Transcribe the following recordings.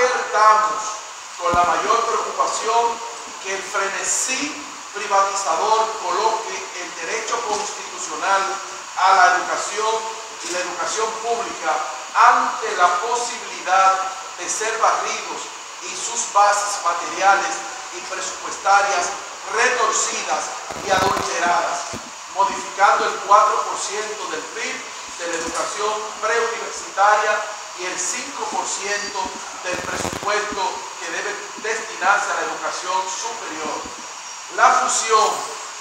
alertamos con la mayor preocupación que el frenesí privatizador coloque el derecho constitucional a la educación y la educación pública ante la posibilidad de ser barridos y sus bases materiales y presupuestarias retorcidas y adulteradas, modificando el 4% del PIB de la educación preuniversitaria y el 5% del presupuesto que debe destinarse a la educación superior. La fusión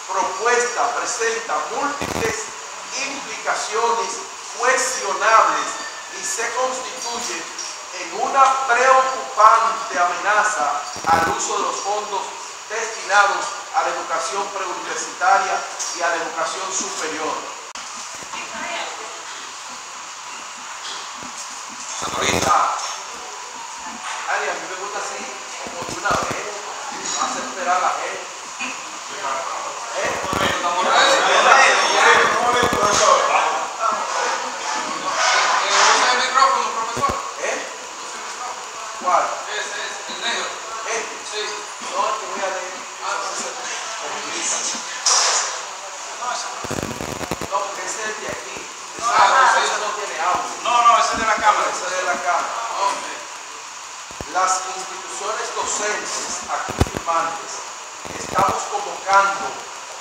propuesta presenta múltiples implicaciones cuestionables y se constituye en una preocupante amenaza al uso de los fondos destinados a la educación preuniversitaria y a la educación superior. Señorita, Ari, a mí me gusta así, como de una vez, no hacer esperar a la gente. ¿Usa el micrófono, profesor? ¿Cuál? Ese, el negro. Sí. No, te voy a leer. No, porque ese es de aquí. Ese no tiene audio. No, ese es de la cámara. Ese es de la cámara. Las instituciones docentes aquí firmantes estamos convocando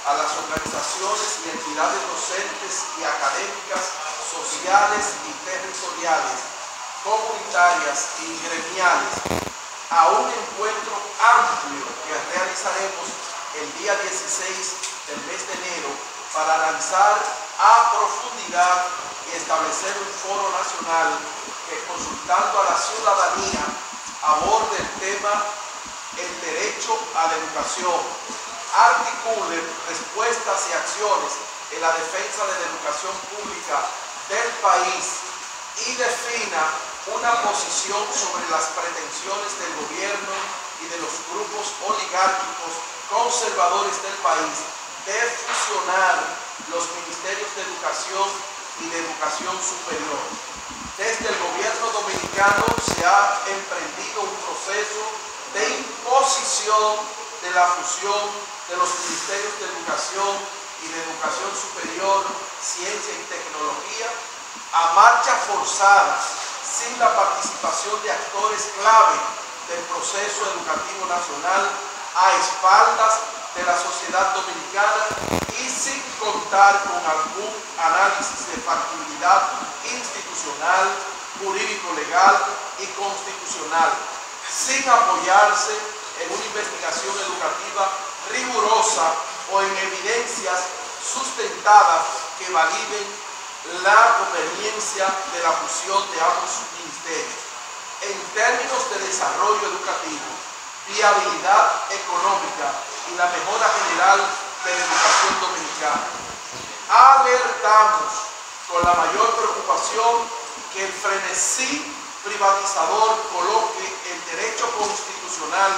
a las organizaciones y entidades docentes y académicas, sociales y territoriales, comunitarias y gremiales a un encuentro amplio que realizaremos el día 16 del mes de enero para analizar a profundidad y establecer un foro nacional que, consultando a la ciudadanía, aborde el tema el derecho a la educación, articule respuestas y acciones en la defensa de la educación pública del país y defina una posición sobre las pretensiones del gobierno y de los grupos oligárquicos conservadores del país de fusionar los ministerios de educación y de educación superior. Desde el gobierno dominicano se ha emprendido un proceso de imposición de la fusión de los ministerios de educación y de educación superior, ciencia y tecnología a marcha forzada, sin la participación de actores clave del proceso educativo nacional, a espaldas de la sociedad dominicana y sin contar con algún análisis de factibilidad institucional, jurídico-legal y constitucional, sin apoyarse en una investigación educativa rigurosa o en evidencias sustentadas que validen la conveniencia de la fusión de ambos ministerios. En términos de desarrollo educativo, viabilidad económica y la mejora general de la educación dominicana, alertamos con la mayor preocupación que el frenesí privatizador coloque el derecho constitucional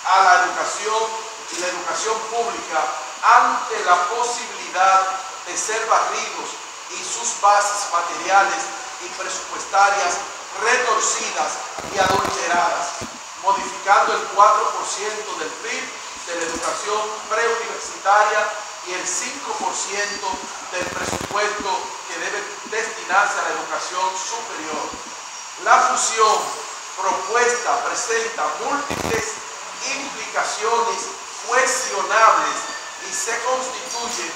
a la educación y la educación pública ante la posibilidad de ser barridos y sus bases materiales y presupuestarias retorcidas y adulteradas, modificando el 4% del PIB de la educación preuniversitaria y el 5% del presupuesto que debe destinarse a la educación superior. La fusión propuesta presenta múltiples implicaciones cuestionables y se constituye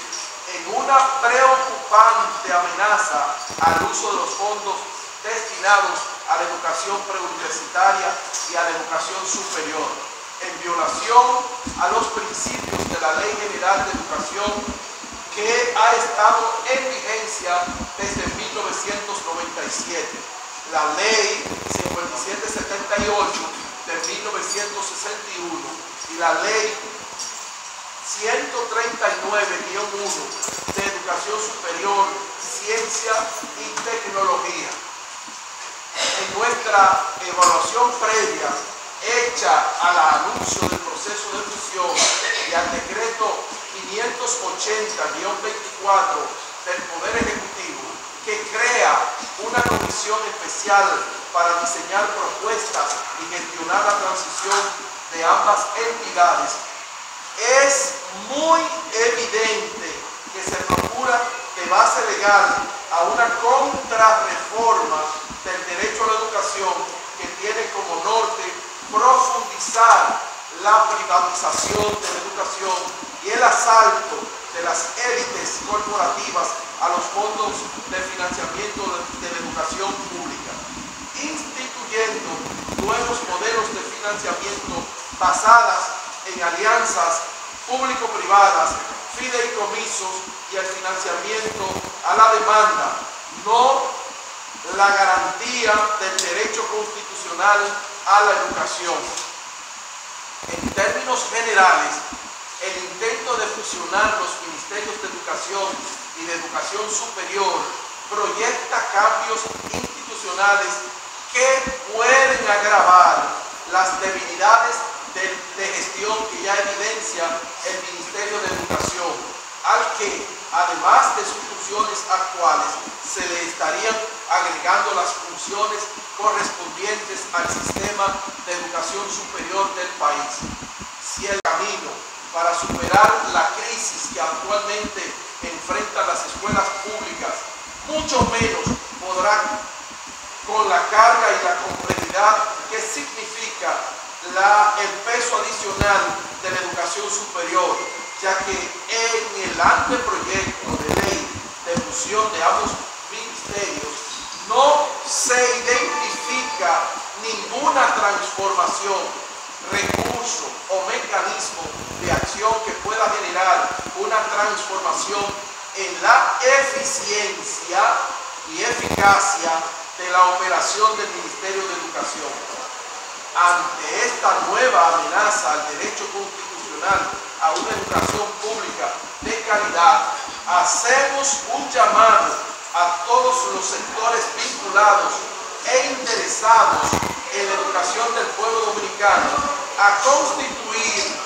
en una preocupante amenaza al uso de los fondos destinados a la educación preuniversitaria y a la educación superior, en violación a los principios de la Ley General de Educación que ha estado en vigencia desde 1997, la Ley 5778 de 1961 y la Ley 139-1 de Educación Superior, Ciencia y Tecnología. En nuestra evaluación previa hecha al anuncio del proceso de fusión y al decreto 580-24 del Poder Ejecutivo, que crea una comisión especial para diseñar propuestas y gestionar de ambas entidades, es muy evidente que se procura de base legal a una contrarreforma del derecho a la educación que tiene como norte profundizar la privatización de la educación y el asalto de las élites corporativas a los fondos de financiamiento de la educación pública, instituyendo nuevos modelos de financiamiento basadas en alianzas público-privadas, fideicomisos y el financiamiento a la demanda, no la garantía del derecho constitucional a la educación. En términos generales, el intento de fusionar los ministerios de educación y de educación superior proyecta cambios institucionales que pueden agravar las debilidades de gestión que ya evidencia el Ministerio de Educación, al que, además de sus funciones actuales, se le estarían agregando las funciones correspondientes al sistema de educación superior del país. Si el camino para superar la crisis que actualmente enfrentan las escuelas públicas, mucho menos podrá con la carga y la complejidad que significa el peso adicional de la educación superior, ya que en el anteproyecto de ley de fusión de ambos ministerios no se identifica ninguna transformación, recurso o mecanismo de acción que pueda generar una transformación en la eficiencia y eficacia de la operación del Ministerio de Educación. Ante esta nueva amenaza al derecho constitucional a una educación pública de calidad, hacemos un llamado a todos los sectores vinculados e interesados en la educación del pueblo dominicano a constituir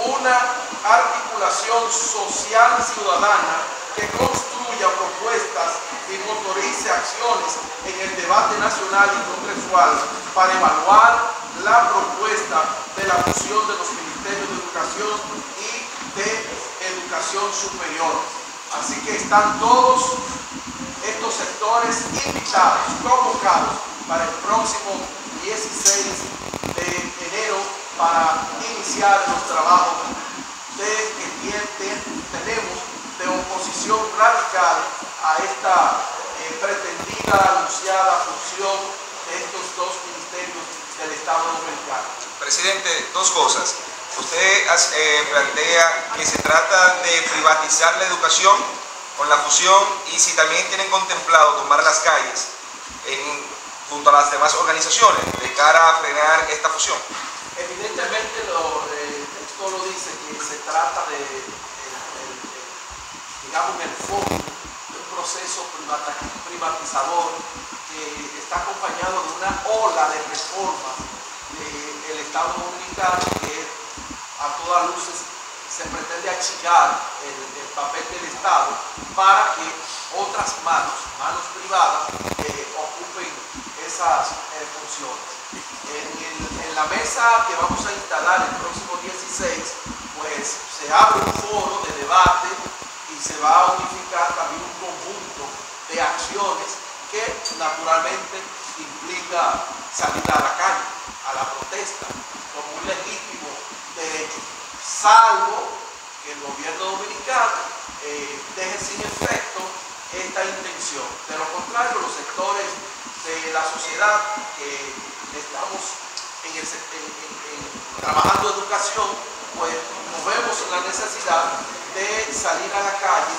una articulación social ciudadana que construya propuestas y motorice acciones en el debate nacional y congresual para evaluar la propuesta de la fusión de los ministerios de educación y de educación superior. Así que están todos estos sectores invitados, convocados para el próximo 16 de enero para iniciar los trabajos que tenemos de oposición radical a esta pretendida, anunciada fusión de estos dos ministerios del Estado Dominicano. Presidente, dos cosas. Usted plantea que se trata de privatizar la educación con la fusión y si también tienen contemplado tomar las calles junto a las demás organizaciones de cara a frenar esta fusión. Evidentemente el texto lo dice que se trata de, digamos, en el fondo de un proceso privatizador que está acompañado de una ola de reformas del Estado Dominicano que a todas luces se pretende achicar el papel del Estado para que otras manos privadas ocupen esas funciones. En la mesa que vamos a instalar el próximo 16, pues se abre un foro de debate y se va a unificar también un conjunto de acciones que naturalmente implica salir a la calle, a la protesta, como un legítimo derecho, salvo que el gobierno dominicano deje sin efecto esta intención. De lo contrario, los sectores de la sociedad que estamos trabajando educación, pues nos vemos en la necesidad de salir a la calle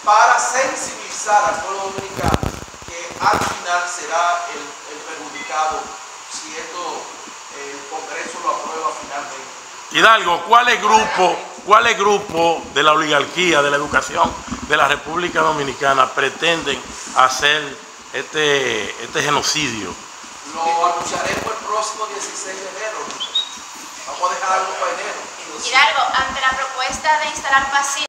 para sensibilizar al pueblo dominicano que al final será el perjudicado si el Congreso lo aprueba finalmente. Hidalgo, ¿cuál es grupo de la oligarquía de la educación de la República Dominicana pretenden hacer este genocidio? Lo anunciaremos el próximo 16 de enero. Vamos a dejar algo para enero. Hidalgo, ante la propuesta de instalar pasillos